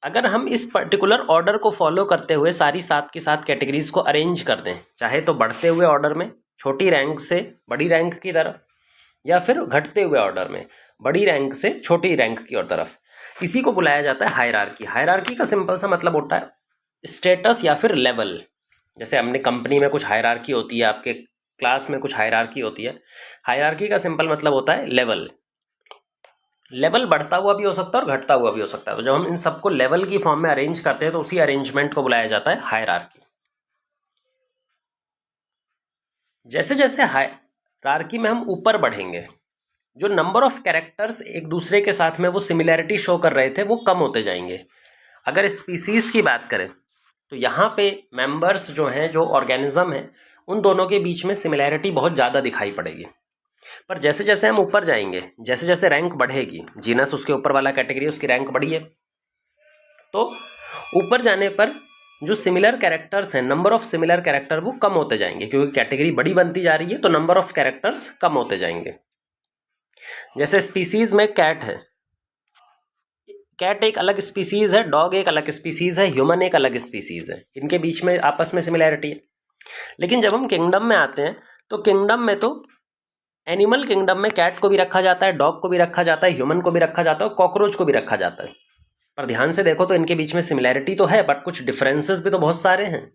अगर हम इस पर्टिकुलर ऑर्डर को फॉलो करते हुए सारी 7 की 7 कैटेगरीज को अरेंज कर दें, चाहे तो बढ़ते हुए ऑर्डर में छोटी रैंक से बड़ी रैंक की तरफ, या फिर घटते हुए ऑर्डर में बड़ी रैंक से छोटी रैंक की ओर तरफ, इसी को बुलाया जाता है हायरार्की। हायरार्की का सिंपल सा मतलब होता है स्टेटस या फिर लेवल। जैसे हमने कंपनी में कुछ हायरार्की होती है, आपके क्लास में कुछ हायरार्की होती है। हायरार्की का सिंपल मतलब होता है लेवल। लेवल बढ़ता हुआ भी हो सकता है और घटता हुआ भी हो सकता है। तो जब हम इन सबको लेवल की फॉर्म में अरेंज करते हैं तो उसी अरेंजमेंट को बुलाया जाता है हायरार्की। जैसे जैसे हायरार्की में हम ऊपर बढ़ेंगे, जो नंबर ऑफ कैरेक्टर्स एक दूसरे के साथ में वो सिमिलैरिटी शो कर रहे थे वो कम होते जाएंगे। अगर स्पीसीज की बात करें तो यहाँ पे मेंबर्स जो हैं, जो ऑर्गेनिज्म है, उन दोनों के बीच में सिमिलैरिटी बहुत ज़्यादा दिखाई पड़ेगी। पर जैसे जैसे हम ऊपर जाएंगे, जैसे जैसे रैंक बढ़ेगी, जीनस उसके ऊपर वाला कैटेगरी, उसकी रैंक बढ़ी है, तो ऊपर जाने पर जो सिमिलर कैरेक्टर्स हैं, नंबर ऑफ सिमिलर कैरेक्टर वो कम होते जाएंगे, क्योंकि कैटेगरी बड़ी बनती जा रही है तो नंबर ऑफ कैरेक्टर्स कम होते जाएंगे। जैसे स्पीसीज में कैट है, कैट एक अलग स्पीसीज है, डॉग एक अलग स्पीसीज है, ह्यूमन एक अलग स्पीसीज है, इनके बीच में आपस में सिमिलैरिटी है। लेकिन जब हम किंगडम में आते हैं तो किंगडम में तो एनिमल किंगडम में कैट को भी रखा जाता है, डॉग को भी रखा जाता है, ह्यूमन को भी रखा जाता है, कॉकरोच को भी रखा जाता है। पर ध्यान से देखो तो इनके बीच में सिमिलैरिटी तो है, बट कुछ डिफरेंसेस भी तो बहुत सारे हैं।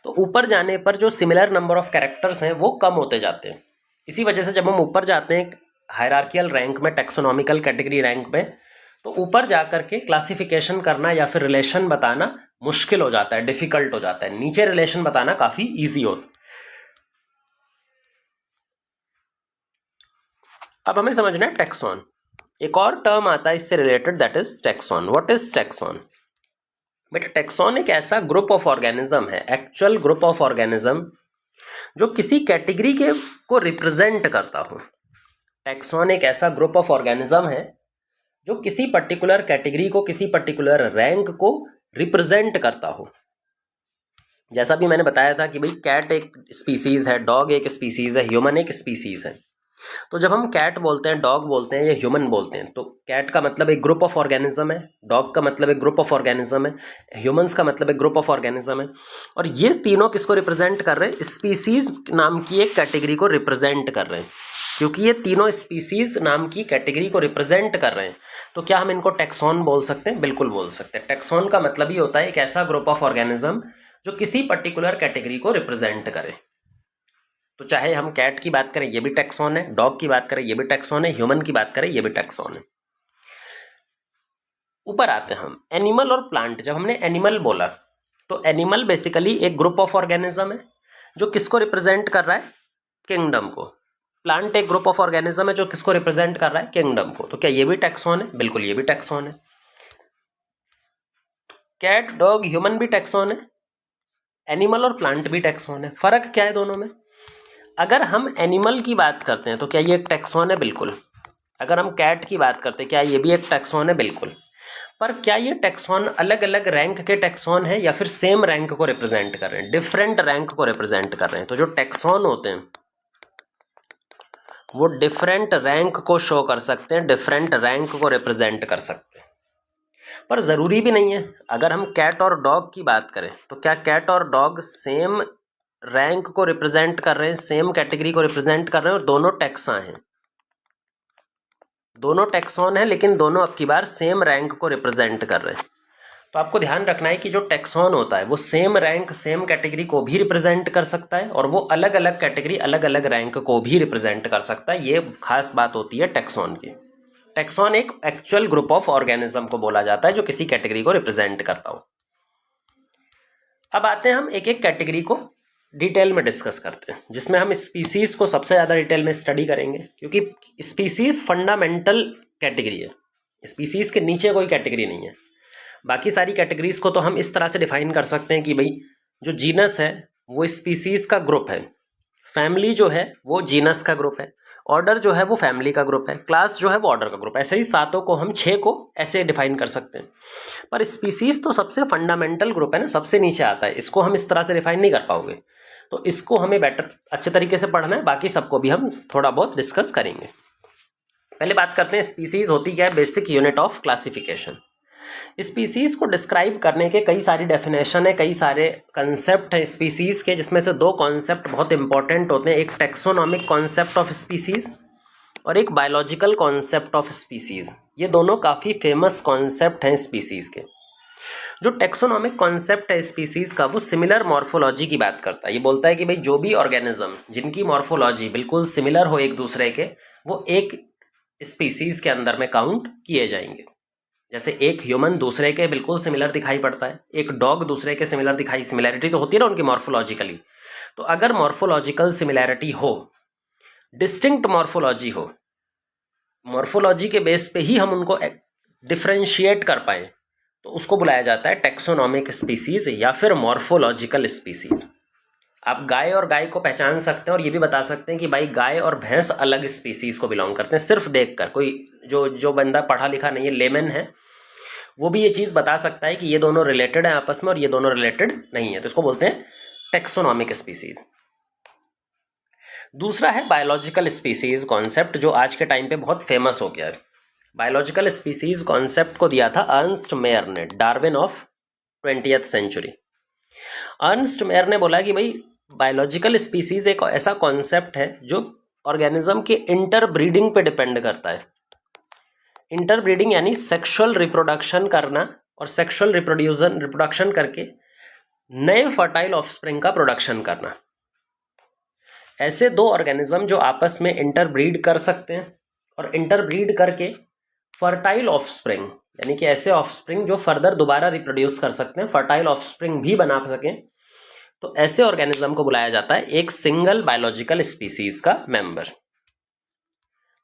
तो ऊपर जाने पर जो सिमिलर नंबर ऑफ कैरेक्टर्स हैं वो कम होते जाते हैं। इसी वजह से जब हम ऊपर जाते हैं हायरार्कियल रैंक में, टैक्सोनॉमिकल कैटेगरी रैंक में, तो ऊपर जाकर के क्लासिफिकेशन करना या फिर रिलेशन बताना मुश्किल हो जाता है, डिफिकल्ट हो जाता है। नीचे रिलेशन बताना काफ़ी ईजी होता है। अब हमें समझना है टैक्सॉन। एक और टर्म आता है इससे related, that is taxon. What is taxon? बेटा टैक्सॉन एक ऐसा ग्रुप ऑफ ऑर्गेनिज्म है, एक्चुअल ग्रुप ऑफ ऑर्गेनिज्म, जो किसी कैटेगरी के को रिप्रेजेंट करता हो। टैक्सॉन एक ऐसा ग्रुप ऑफ ऑर्गेनिज्म है जो किसी पर्टिकुलर कैटेगरी को, किसी पर्टिकुलर रैंक को रिप्रेजेंट करता हो। जैसा भी मैंने बताया था कि भाई कैट एक स्पीसीज है, डॉग एक स्पीसीज है, ह्यूमन एक स्पीसीज है। तो जब हम कैट बोलते हैं, डॉग बोलते हैं या ह्यूमन बोलते हैं, तो कैट का मतलब एक ग्रुप ऑफ ऑर्गेनिज्म है, डॉग का मतलब एक ग्रुप ऑफ ऑर्गेनिज्म है, ह्यूमंस का मतलब एक ग्रुप ऑफ ऑर्गेनिज्म है। और ये तीनों किसको रिप्रेजेंट कर रहे हैं? स्पीसीज नाम की एक कैटेगरी को रिप्रेजेंट कर रहे हैं। क्योंकि ये तीनों स्पीसीज नाम की कैटेगरी को रिप्रेजेंट कर रहे हैं, तो क्या हम इनको टैक्सॉन बोल सकते हैं? बिल्कुल बोल सकते हैं। टैक्सॉन का मतलब ही होता है एक ऐसा ग्रुप ऑफ ऑर्गेनिज्म जो किसी पर्टिकुलर कैटेगरी को रिप्रेजेंट करे। तो चाहे हम कैट की बात करें ये भी टैक्सॉन है, डॉग की बात करें ये भी टैक्सॉन है, ह्यूमन की बात करें ये भी टैक्सॉन है। ऊपर आते हैं हम एनिमल और प्लांट। जब हमने एनिमल बोला तो एनिमल बेसिकली एक ग्रुप ऑफ ऑर्गेनिज्म है जो किसको रिप्रेजेंट कर रहा है? किंगडम को। प्लांट एक ग्रुप ऑफ ऑर्गेनिज्म है जो किसको रिप्रेजेंट कर रहा है? किंगडम को। तो क्या ये भी टैक्सॉन है? बिल्कुल ये भी टैक्सॉन है। कैट, डॉग, ह्यूमन भी टैक्सॉन है, एनिमल और प्लांट भी टैक्सॉन है। फर्क क्या है दोनों में? अगर हम एनिमल की बात करते हैं तो क्या ये एक टैक्सॉन है? बिल्कुल। अगर हम कैट की बात करते हैं क्या ये भी एक टैक्सॉन है? बिल्कुल। पर क्या ये टैक्सॉन अलग अलग रैंक के टैक्सॉन है या फिर सेम रैंक को रिप्रेजेंट कर रहे हैं? डिफरेंट रैंक को रिप्रेजेंट कर रहे हैं। तो जो टैक्सॉन होते हैं वो डिफरेंट रैंक को शो कर सकते हैं, डिफरेंट रैंक को रिप्रेजेंट कर सकते हैं। पर ज़रूरी भी नहीं है। अगर हम कैट और डॉग की बात करें तो क्या कैट और डॉग सेम रैंक को रिप्रेजेंट कर रहे हैं, सेम कैटेगरी को रिप्रेजेंट कर रहे हैं और दोनों टैक्सा हैं? दोनों टैक्सॉन है लेकिन दोनों अब की बार सेम रैंक को रिप्रेजेंट कर रहे हैं। तो आपको ध्यान रखना है कि जो टैक्सॉन होता है वो सेम रैंक, सेम कैटेगरी को भी रिप्रेजेंट कर सकता है और वो अलग अलग कैटेगरी, अलग अलग रैंक को भी रिप्रेजेंट कर सकता है। ये खास बात होती है टैक्सॉन की। टैक्सॉन एक एक्चुअल ग्रुप ऑफ ऑर्गेनिज्म को बोला जाता है जो किसी कैटेगरी को रिप्रेजेंट करता हो। अब आते हैं हम एक एक कैटेगरी को डिटेल में डिस्कस करते हैं, जिसमें हम स्पीसीज को सबसे ज़्यादा डिटेल में स्टडी करेंगे, क्योंकि स्पीसीज फंडामेंटल कैटेगरी है। स्पीसीज के नीचे कोई कैटेगरी नहीं है। बाकी सारी कैटेगरीज को तो हम इस तरह से डिफाइन कर सकते हैं कि भाई जो जीनस है वो स्पीसीज का ग्रुप है, फैमिली जो है वो जीनस का ग्रुप है, ऑर्डर जो है वो फैमिली का ग्रुप है, क्लास जो है वो ऑर्डर का ग्रुप है। ऐसे ही सातों को हम 6 को ऐसे डिफाइन कर सकते हैं। पर स्पीसीज तो सबसे फंडामेंटल ग्रुप है ना, सबसे नीचे आता है, इसको हम इस तरह से डिफाइन नहीं कर पाओगे। तो इसको हमें बेटर अच्छे तरीके से पढ़ना है, बाकी सबको भी हम थोड़ा बहुत डिस्कस करेंगे। पहले बात करते हैं स्पीसीज होती क्या है, basic unit of classification. Species को डिस्क्राइब करने के कई सारी डेफिनेशन है, कई सारे कंसेप्ट हैं स्पीसीज के, जिसमें से दो कॉन्सेप्ट बहुत इंपॉर्टेंट होते हैं, एक टेक्सोनॉमिक कॉन्सेप्ट ऑफ स्पीसीज और एक बायोलॉजिकल कॉन्सेप्ट ऑफ स्पीसीज। ये दोनों काफ़ी फेमस कॉन्सेप्ट हैं स्पीसीज के। जो टेक्सोनॉमिक कॉन्सेप्ट है स्पीसीज का, वो सिमिलर मॉर्फोलॉजी की बात करता है। ये बोलता है कि भाई जो भी ऑर्गेनिज्म जिनकी मॉर्फोलॉजी बिल्कुल सिमिलर हो एक दूसरे के, वो एक स्पीसीज के अंदर में काउंट किए जाएंगे। जैसे एक ह्यूमन दूसरे के बिल्कुल सिमिलर दिखाई पड़ता है, एक डॉग दूसरे के सिमिलर सिमिलैरिटी तो होती है ना उनकी मॉर्फोलॉजिकली। तो अगर मॉर्फोलॉजिकल सिमिलैरिटी हो, डिस्टिंक्ट मॉर्फोलॉजी हो, मॉर्फोलॉजी के बेस पे ही हम उनको डिफ्रेंशिएट कर पाए, तो उसको बुलाया जाता है टेक्सोनॉमिक स्पीसीज या फिर मॉर्फोलॉजिकल स्पीसीज। आप गाय और गाय को पहचान सकते हैं और ये भी बता सकते हैं कि भाई गाय और भैंस अलग स्पीसीज को बिलोंग करते हैं, सिर्फ देखकर। कोई जो बंदा पढ़ा लिखा नहीं है, लेमन है, वो भी ये चीज़ बता सकता है कि ये दोनों रिलेटेड हैं आपस में और ये दोनों रिलेटेड नहीं है, तो इसको बोलते हैं टेक्सोनॉमिक स्पीसीज। दूसरा है बायोलॉजिकल स्पीसीज कॉन्सेप्ट, जो आज के टाइम पे बहुत फेमस हो गया है। बायोलॉजिकल स्पीसीज कॉन्सेप्ट को दिया था अर्नस्ट मेयर ने, Darwin of 20th century. Ernst Mayr ने बोला कि भाई बायोलॉजिकल स्पीसीज एक ऐसा कॉन्सेप्ट है जो ऑर्गेनिज्म के इंटरब्रीडिंग पे डिपेंड करता है। इंटरब्रीडिंग यानी सेक्सुअल रिप्रोडक्शन करना और सेक्सुअल रिप्रोडक्शन करके नए फर्टाइल ऑफस्प्रिंग का प्रोडक्शन करना। ऐसे दो ऑर्गेनिज्म जो आपस में इंटरब्रीड कर सकते हैं और इंटरब्रीड करके फर्टाइल ऑफस्प्रिंग, यानी कि ऐसे ऑफस्प्रिंग जो फर्दर दोबारा रिप्रोड्यूस कर सकते हैं, फर्टाइल ऑफस्प्रिंग भी बना सकें, तो ऐसे ऑर्गेनिज्म को बुलाया जाता है एक सिंगल बायोलॉजिकल स्पीसीज का मेंबर।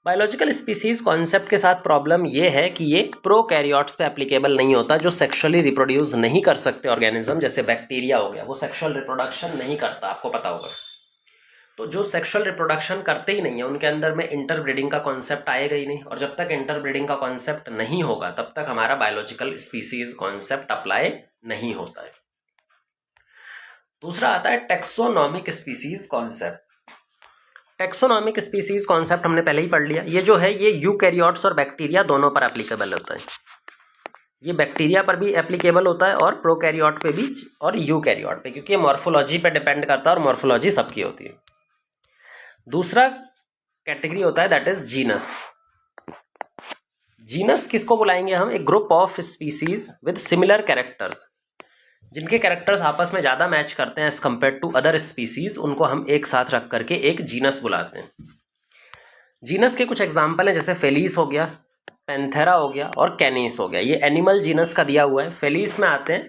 बायोलॉजिकल स्पीसीज कॉन्सेप्ट के साथ प्रॉब्लम ये है कि ये प्रोकैरियोट्स पे एप्लीकेबल नहीं होता, जो सेक्सुअली रिप्रोड्यूस नहीं कर सकते ऑर्गेनिज्म, जैसे बैक्टीरिया हो गया, वो सेक्सुअल रिप्रोडक्शन नहीं करता, आपको पता होगा। तो जो सेक्सुअल रिप्रोडक्शन करते ही नहीं है, उनके अंदर में इंटरब्रीडिंग का कॉन्सेप्ट आएगा ही नहीं, और जब तक इंटरब्रीडिंग का कॉन्सेप्ट नहीं होगा तब तक हमारा बायोलॉजिकल स्पीसीज कॉन्सेप्ट अप्लाई नहीं होता है। दूसरा आता है taxonomic species concept. Taxonomic species concept हमने पहले ही पढ़ लिया। ये जो है ये यूकैरियोट्स और बैक्टीरिया दोनों पर एप्लीकेबल होता है। ये बैक्टीरिया पर भी एप्लीकेबल होता है और प्रोकैरियोट पे भी और यूकैरियोट पे, क्योंकि ये मॉर्फोलॉजी पे डिपेंड करता है और मॉर्फोलॉजी सबकी होती है। दूसरा कैटेगरी होता है दैट इज जीनस। जीनस किसको बुलाएंगे हम? एक group of species with similar characters, जिनके कैरेक्टर्स आपस में ज़्यादा मैच करते हैं as compare to other species, उनको हम एक साथ रख करके एक जीनस बुलाते हैं। जीनस के कुछ एग्जाम्पल हैं, जैसे फेलिस हो गया, पैंथेरा हो गया और कैनिस हो गया। ये एनिमल जीनस का दिया हुआ है। फेलिस में आते हैं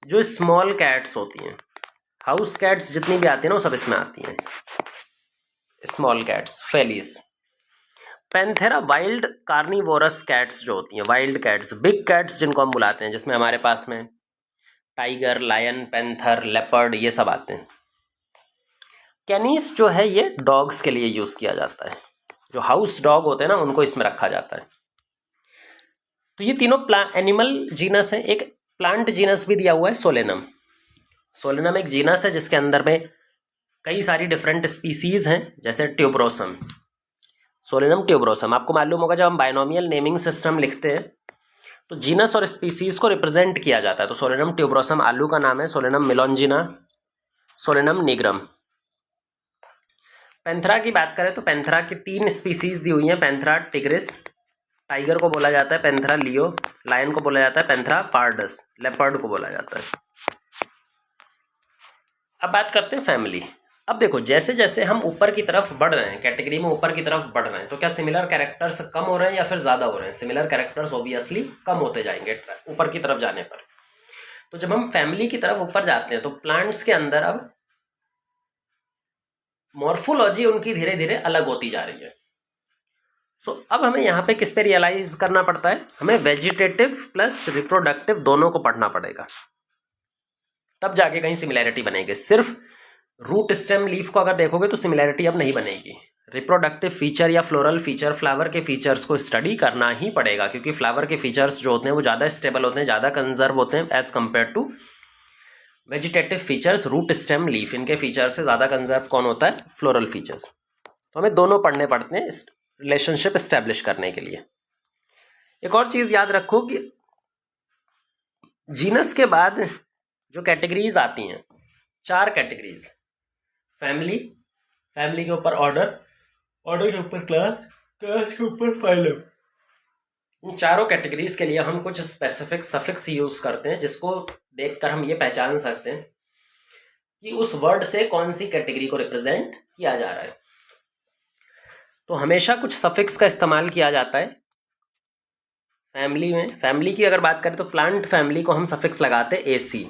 जो स्मॉल कैट्स होती हैं, हाउस कैट्स जितनी भी आती हैं ना वो सब इसमें आती हैं, small cats Felis. Panthera wild carnivorous cats जो होती हैं, वाइल्ड कैट्स, बिग कैट्स जिनको हम बुलाते हैं, जिसमें हमारे पास में टाइगर, लायन, पैंथर, लेपर्ड ये सब आते हैं। कैनिस जो है ये डॉग्स के लिए यूज किया जाता है, जो हाउस डॉग होते हैं ना उनको इसमें रखा जाता है। तो ये तीनों एनिमल जीनस है। एक प्लांट जीनस भी दिया हुआ है, सोलेनम। सोलेनम एक जीनस है जिसके अंदर में कई सारी डिफरेंट स्पीसीज हैं, जैसे ट्यूबरोसम, सोलेनम ट्यूबरोसम। आपको मालूम होगा जब हम बायनोमियल नेमिंग सिस्टम लिखते हैं तो जीनस और स्पीसीज को रिप्रेजेंट किया जाता है। तो सोलेनम ट्यूबरोसम आलू का नाम है, सोलेनम मेलोंजिना, सोलेनम निग्रम। पैंथरा की बात करें तो पैंथरा की 3 स्पीसीज दी हुई हैं, पैंथरा टिग्रिस, टाइगर को बोला जाता है पैंथरा लियो, लायन को बोला जाता है पैंथरा पार्डस, लेपर्ड को बोला जाता है। अब बात करते हैं फैमिली। अब देखो जैसे जैसे हम ऊपर की तरफ बढ़ रहे हैं, कैटेगरी में ऊपर की तरफ बढ़ रहे हैं, तो क्या सिमिलर कैरेक्टर्स कम हो रहे हैं या फिर ज़्यादा हो रहे हैं? सिमिलर कैरेक्टर्स ऑब्वियसली कम होते जाएंगे ऊपर की तरफ जाने पर। तो जब हम फैमिली की तरफ ऊपर जाते हैं तो प्लांट्स के अंदर अब मॉर्फोलॉजी उनकी धीरे धीरे अलग होती जा रही है। सो अब हमें यहाँ पे किस पे रियलाइज करना पड़ता है? हमें वेजिटेटिव प्लस रिप्रोडक्टिव दोनों को पढ़ना पड़ेगा, तब जाके कहीं सिमिलैरिटी बनेगी। सिर्फ रूट स्टेम लीफ को अगर देखोगे तो सिमिलैरिटी अब नहीं बनेगी। रिप्रोडक्टिव फीचर या फ्लोरल फीचर, फ्लावर के फीचर्स को स्टडी करना ही पड़ेगा, क्योंकि फ्लावर के फीचर्स जो होते हैं वो ज़्यादा स्टेबल होते हैं, ज़्यादा कंजर्व होते हैं as compare to vegetative features. Root stem leaf, इनके फीचर से ज़्यादा कंजर्व कौन होता है? Floral features. तो हमें दोनों पढ़ने पड़ते हैं रिलेशनशिप एस्टेब्लिश करने के लिए। एक और चीज़ याद रखो कि जीनस के बाद जो कैटेगरीज आती हैं, 4 कैटेगरीज, फैमिली, फैमिली के ऊपर ऑर्डर, ऑर्डर के ऊपर क्लास, क्लास के ऊपर फाइलम। इन चारों कैटेगरीज के लिए हम कुछ स्पेसिफिक सफिक्स यूज करते हैं जिसको देखकर हम ये पहचान सकते हैं कि उस वर्ड से कौन सी कैटेगरी को रिप्रेजेंट किया जा रहा है। तो हमेशा कुछ सफिक्स का इस्तेमाल किया जाता है फैमिली में। फैमिली की अगर बात करें तो प्लांट फैमिली को हम सफिक्स लगाते हैं एसी,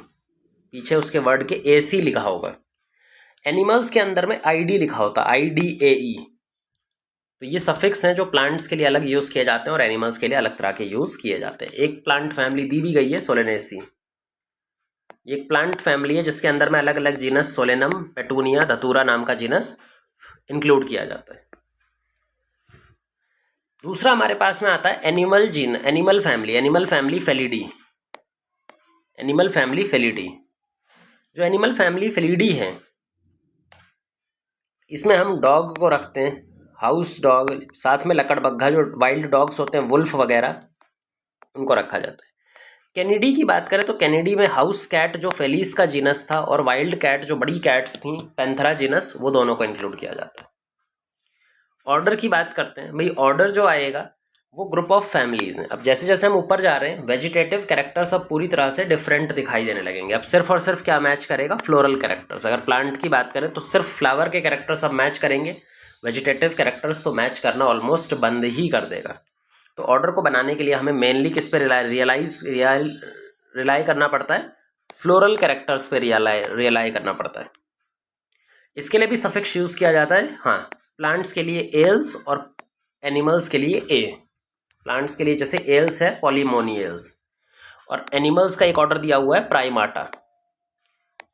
पीछे उसके वर्ड के एसी लिखा होगा। एनिमल्स के अंदर में आईडी लिखा होता है, IDAE। तो ये सफिक्स हैं जो प्लांट्स के लिए अलग यूज किए जाते हैं और एनिमल्स के लिए अलग तरह के यूज किए जाते हैं। एक प्लांट फैमिली दी भी गई है सोलेनेसी, एक प्लांट फैमिली है जिसके अंदर में अलग अलग जीनस सोलेनम, पेटूनिया, धतूरा नाम का जीनस इंक्लूड किया जाता है। दूसरा हमारे पास में आता है animal gene, animal family Felidae, animal family Felidae. जो एनिमल फैमिली फेलिडी है इसमें हम डॉग को रखते हैं, हाउस डॉग, साथ में लकड़बग्घा जो वाइल्ड डॉग्स होते हैं, वुल्फ वगैरह, उनको रखा जाता है। कैनिडी की बात करें तो कैनिडी में हाउस कैट जो फेलिस का जीनस था और वाइल्ड कैट जो बड़ी कैट्स थी, पैंथरा जीनस, वो दोनों को इंक्लूड किया जाता है। ऑर्डर की बात करते हैं भाई, ऑर्डर जो आएगा वो ग्रुप ऑफ फैमिलीज हैं। अब जैसे जैसे हम ऊपर जा रहे हैं वेजिटेटिव कैरेक्टर्स अब पूरी तरह से डिफरेंट दिखाई देने लगेंगे। अब सिर्फ और सिर्फ क्या मैच करेगा, फ्लोरल कैरेक्टर्स। अगर प्लांट की बात करें तो सिर्फ फ्लावर के कैरेक्टर्स अब मैच करेंगे, वेजिटेटिव कैरेक्टर्स तो मैच करना ऑलमोस्ट बंद ही कर देगा। तो ऑर्डर को बनाने के लिए हमें मेनली किस पे रिलाई करना पड़ता है, फ्लोरल कैरेक्टर्स पे रिलाई करना पड़ता है। इसके लिए भी सफिक्स यूज किया जाता है। हाँ, प्लांट्स के लिए एल्स और एनिमल्स के लिए ए। प्लांट्स के लिए जैसे एल्स है पॉलीमोनियल्स, और एनिमल्स का एक ऑर्डर दिया हुआ है प्राइमाटा।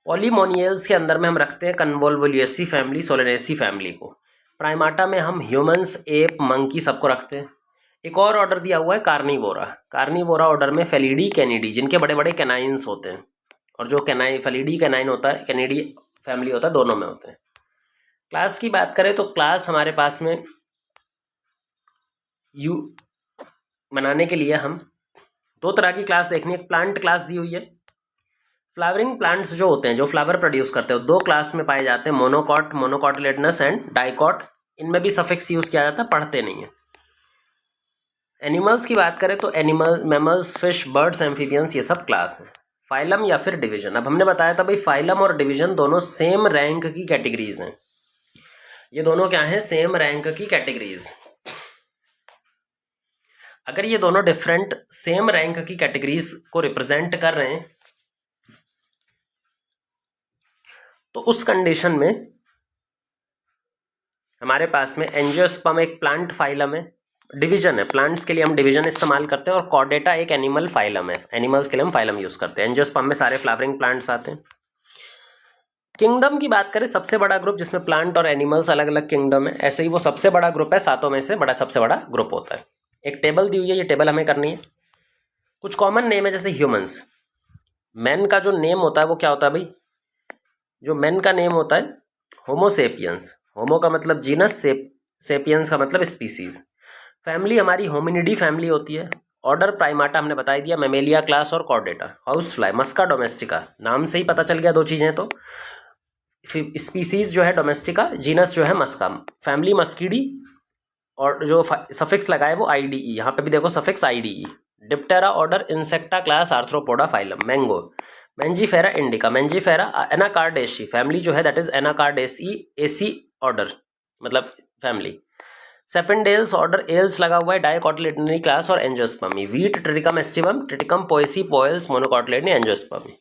पॉलीमोनियल्स के अंदर में हम रखते हैं कन्वोल्वुलिएसी फैमिली, सोलेनेसी फैमिली को। प्राइमाटा में हम ह्यूमंस, एप, मंकी सबको रखते हैं। एक और ऑर्डर दिया हुआ है कार्निवोरा। कार्निवोरा ऑर्डर में फेलिडी, कैनिडी, जिनके बड़े बड़े कैनाइन्स होते हैं, और जो फेलिडी कैनाइन होता है, कैनिडी फैमिली होता है, दोनों में होते हैं। क्लास की बात करें तो क्लास हमारे पास में यू बनाने के लिए हम 2 तरह की क्लास देखनी है। प्लांट क्लास दी हुई है। फ्लावरिंग प्लांट्स जो होते हैं, जो फ्लावर प्रोड्यूस करते हैं, 2 क्लास में पाए जाते हैं, मोनोकॉट, मोनोकॉटिलेडनस एंड डाइकॉट। इनमें भी सफिक्स यूज किया जाता है, पढ़ते नहीं है। एनिमल्स की बात करें तो animal, mammals, fish, birds, amphibians, ये सब क्लास है। फाइलम या फिर डिवीजन, अब हमने बताया था भाई फाइलम और डिवीजन दोनों सेम रैंक की कैटेगरीज हैं। ये दोनों क्या हैं, सेम रैंक की कैटेगरीज। अगर ये दोनों डिफरेंट सेम रैंक की कैटेगरीज को रिप्रेजेंट कर रहे हैं तो उस कंडीशन में हमारे पास में एंजियोस्पर्म एक प्लांट फाइलम है, डिवीजन है। प्लांट्स के लिए हम डिवीजन इस्तेमाल करते हैं, और कॉर्डेटा एक एनिमल फाइलम है। एनिमल्स के लिए हम फाइलम यूज करते हैं। एंजियोस्पर्म में सारे फ्लावरिंग प्लांट्स आते हैं। किंगडम की बात करें, सबसे बड़ा ग्रुप जिसमें प्लांट और एनिमल्स अलग अलग किंगडम है, ऐसे ही वो सबसे बड़ा ग्रुप है, 7 में से सबसे बड़ा ग्रुप होता है। एक टेबल दी हुई है, ये टेबल हमें करनी है। कुछ कॉमन नेम है जैसे ह्यूमंस। मैन का जो नेम होता है वो क्या होता है भाई, जो मैन का नेम होता है होमोसेपियंस। होमो का मतलब जीनस, सेपियंस का मतलब स्पीसीज। फैमिली हमारी होमिनिडी फैमिली होती है। ऑर्डर प्राइमाटा हमने बता दिया, मेमेलिया क्लास और कॉर्डेटा। हाउस फ्लाई, मस्का डोमेस्टिका, नाम से ही पता चल गया 2 चीज़ें। तो स्पीसीज जो है डोमेस्टिका, जीनस जो है मस्का, फैमिली मस्कीडी, और जो सफिक्स लगाए वो IDE। यहाँ पे भी देखो suffix IDE। Diptera order Insecta class Arthropoda phylum. Mango, Mangifera indica, Mangifera Anacardiaceae family जो है, that is Anacardiaceae, AC order मतलब फैमिली। सेपेंडेल्स ऑर्डर एल्स लगा हुआ है, डाइकोटिलेडनी क्लास और Angiospermae. Wheat, Triticum aestivum, Triticum Poaceae, Poales, Monocotyledonae, angiospermae.